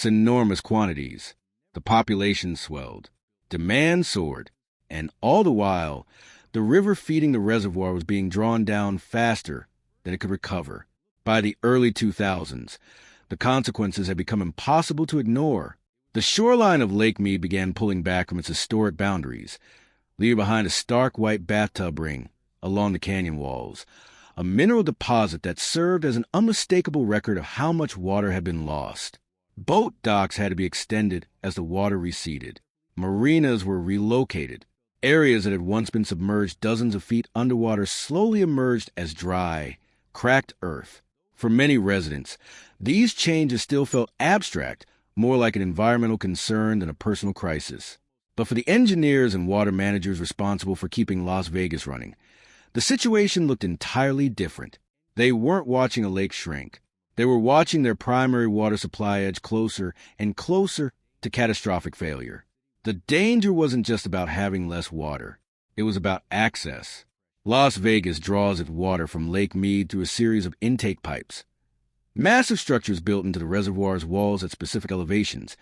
That's enormous quantities. The population swelled. Demand soared. And all the while, the river feeding the reservoir was being drawn down faster than it could recover. By the early 2000s, the consequences had become impossible to ignore. The shoreline of Lake Mead began pulling back from its historic boundaries, leaving behind a stark white bathtub ring along the canyon walls, a mineral deposit that served as an unmistakable record of how much water had been lost. Boat docks had to be extended as the water receded. Marinas were relocated. Areas that had once been submerged dozens of feet underwater slowly emerged as dry, cracked earth. For many residents, these changes still felt abstract, more like an environmental concern than a personal crisis. But for the engineers and water managers responsible for keeping Las Vegas running, the situation looked entirely different. They weren't watching a lake shrink. They were watching their primary water supply edge closer and closer to catastrophic failure. The danger wasn't just about having less water. It was about access. Las Vegas draws its water from Lake Mead through a series of intake pipes. Massive structures built into the reservoir's walls at specific elevations,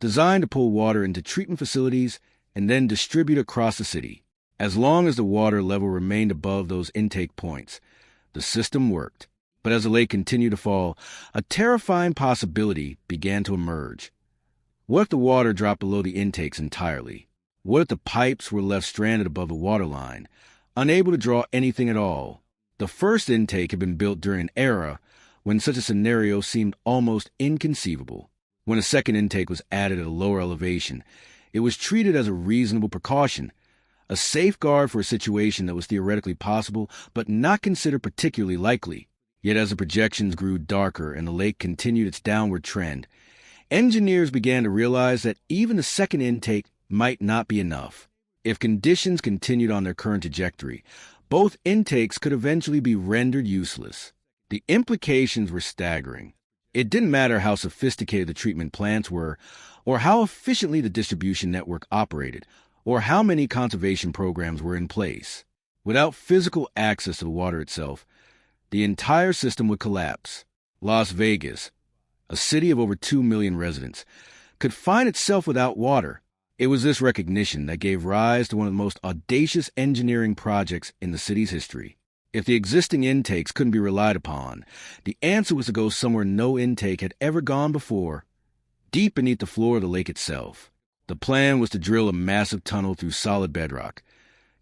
designed to pull water into treatment facilities and then distribute across the city. As long as the water level remained above those intake points, the system worked. But as the lake continued to fall, a terrifying possibility began to emerge. What if the water dropped below the intakes entirely? What if the pipes were left stranded above the waterline, unable to draw anything at all? The first intake had been built during an era when such a scenario seemed almost inconceivable. When a second intake was added at a lower elevation, it was treated as a reasonable precaution, a safeguard for a situation that was theoretically possible but not considered particularly likely. Yet as the projections grew darker and the lake continued its downward trend, engineers began to realize that even the second intake might not be enough. If conditions continued on their current trajectory, both intakes could eventually be rendered useless. The implications were staggering. It didn't matter how sophisticated the treatment plants were, or how efficiently the distribution network operated, or how many conservation programs were in place. Without physical access to the water itself, the entire system would collapse. Las Vegas, a city of over 2 million residents, could find itself without water. It was this recognition that gave rise to one of the most audacious engineering projects in the city's history. If the existing intakes couldn't be relied upon, the answer was to go somewhere no intake had ever gone before, deep beneath the floor of the lake itself. The plan was to drill a massive tunnel through solid bedrock,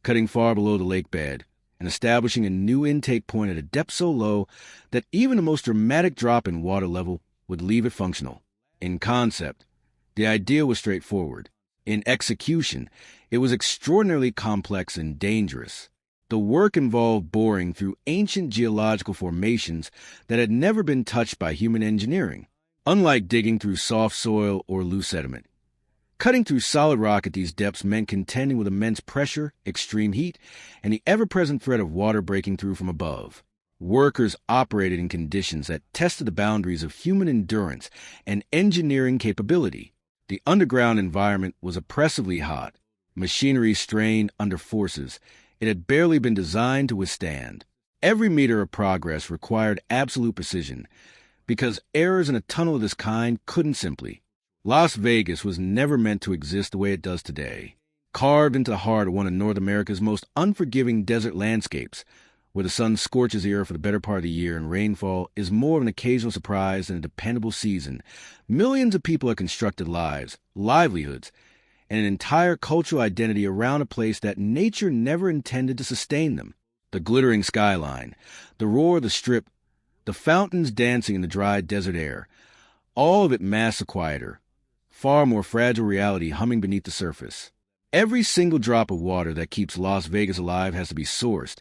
cutting far below the lake bed, and establishing a new intake point at a depth so low that even the most dramatic drop in water level would leave it functional. In concept, the idea was straightforward. In execution, it was extraordinarily complex and dangerous. The work involved boring through ancient geological formations that had never been touched by human engineering. Unlike digging through soft soil or loose sediment, cutting through solid rock at these depths meant contending with immense pressure, extreme heat, and the ever-present threat of water breaking through from above. Workers operated in conditions that tested the boundaries of human endurance and engineering capability. The underground environment was oppressively hot. Machinery strained under forces it had barely been designed to withstand. Every meter of progress required absolute precision, because errors in a tunnel of this kind couldn't simply. Las Vegas was never meant to exist the way it does today. Carved into the heart of one of North America's most unforgiving desert landscapes, where the sun scorches the earth for the better part of the year and rainfall is more of an occasional surprise than a dependable season, millions of people have constructed lives, livelihoods, and an entire cultural identity around a place that nature never intended to sustain them. The glittering skyline, the roar of the strip, the fountains dancing in the dry desert air, all of it masked a quieter, far more fragile reality humming beneath the surface. Every single drop of water that keeps Las Vegas alive has to be sourced,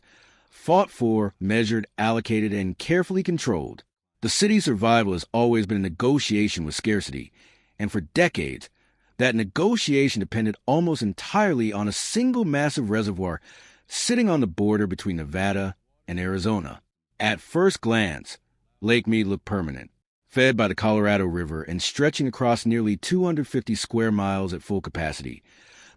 fought for, measured, allocated, and carefully controlled. The city's survival has always been a negotiation with scarcity, and for decades, that negotiation depended almost entirely on a single massive reservoir sitting on the border between Nevada and Arizona. At first glance, Lake Mead looked permanent, fed by the Colorado River and stretching across nearly 250 square miles at full capacity.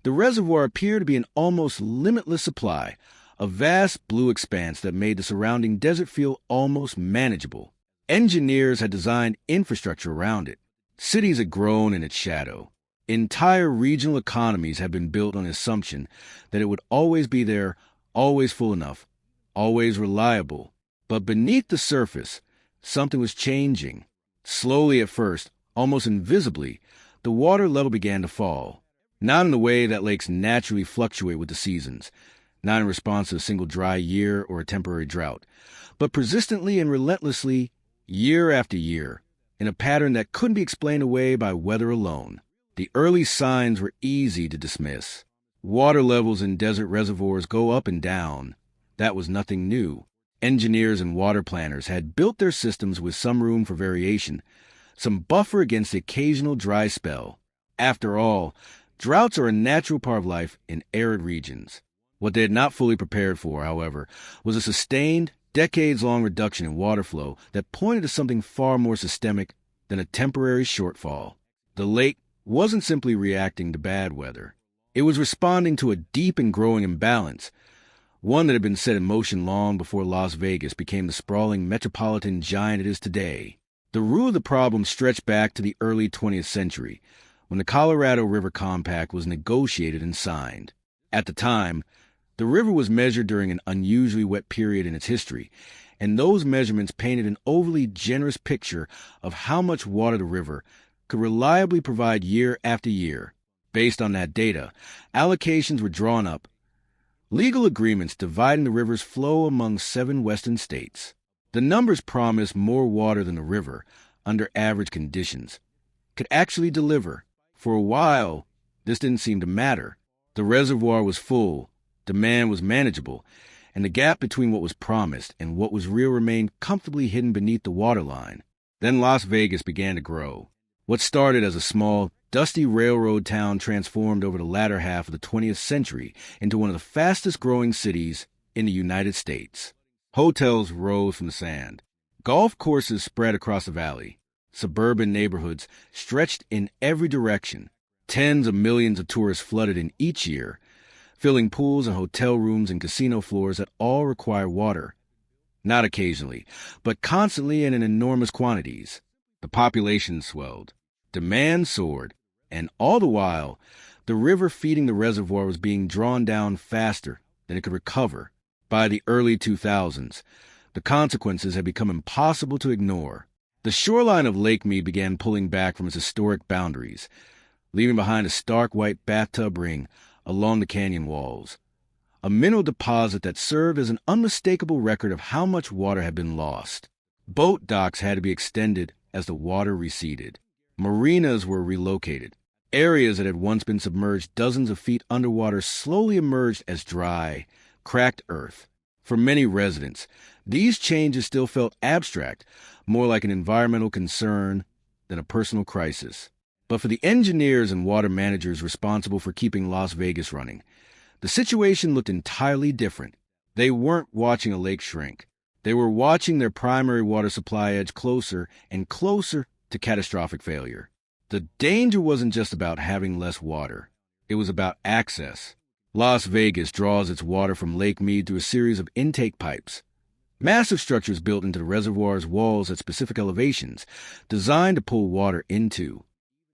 The reservoir appeared to be an almost limitless supply, a vast blue expanse that made the surrounding desert feel almost manageable. Engineers had designed infrastructure around it, Cities had grown in its shadow. Entire regional economies had been built on the assumption that it would always be there, always full enough, always reliable. But beneath the surface, something was changing. Slowly at first, almost invisibly, the water level began to fall. Not in the way that lakes naturally fluctuate with the seasons, not in response to a single dry year or a temporary drought, but persistently and relentlessly, year after year, in a pattern that couldn't be explained away by weather alone. The early signs were easy to dismiss. Water levels in desert reservoirs go up and down. That was nothing new. Engineers and water planners had built their systems with some room for variation, some buffer against the occasional dry spell. After all, droughts are a natural part of life in arid regions. What they had not fully prepared for, however, was a sustained, decades-long reduction in water flow that pointed to something far more systemic than a temporary shortfall. The lake wasn't simply reacting to bad weather. It was responding to a deep and growing imbalance, one that had been set in motion long before Las Vegas became the sprawling metropolitan giant it is today. The root of the problem stretched back to the early 20th century, when the Colorado River Compact was negotiated and signed. At the time, the river was measured during an unusually wet period in its history, and those measurements painted an overly generous picture of how much water the river could reliably provide year after year. Based on that data, allocations were drawn up, legal agreements dividing the river's flow among 7 western states. The numbers promised more water than the river, under average conditions, could actually deliver. For a while, this didn't seem to matter. The reservoir was full, demand was manageable, and the gap between what was promised and what was real remained comfortably hidden beneath the waterline. Then Las Vegas began to grow. What started as a small, dusty railroad town transformed over the latter half of the 20th century into one of the fastest-growing cities in the United States. Hotels rose from the sand. Golf courses spread across the valley. Suburban neighborhoods stretched in every direction. Tens of millions of tourists flooded in each year, filling pools and hotel rooms and casino floors that all require water. Not occasionally, but constantly and in enormous quantities. The population swelled. Demand soared. And all the while, the river feeding the reservoir was being drawn down faster than it could recover. By the early 2000s, the consequences had become impossible to ignore. The shoreline of Lake Mead began pulling back from its historic boundaries, leaving behind a stark white bathtub ring along the canyon walls, a mineral deposit that served as an unmistakable record of how much water had been lost. Boat docks had to be extended as the water receded. Marinas were relocated. Areas that had once been submerged dozens of feet underwater slowly emerged as dry, cracked earth. For many residents, these changes still felt abstract, more like an environmental concern than a personal crisis. But for the engineers and water managers responsible for keeping Las Vegas running, the situation looked entirely different. They weren't watching a lake shrink. They were watching their primary water supply edge closer and closer to catastrophic failure. The danger wasn't just about having less water. It was about access. Las Vegas draws its water from Lake Mead through a series of intake pipes, massive structures built into the reservoir's walls at specific elevations, designed to pull water into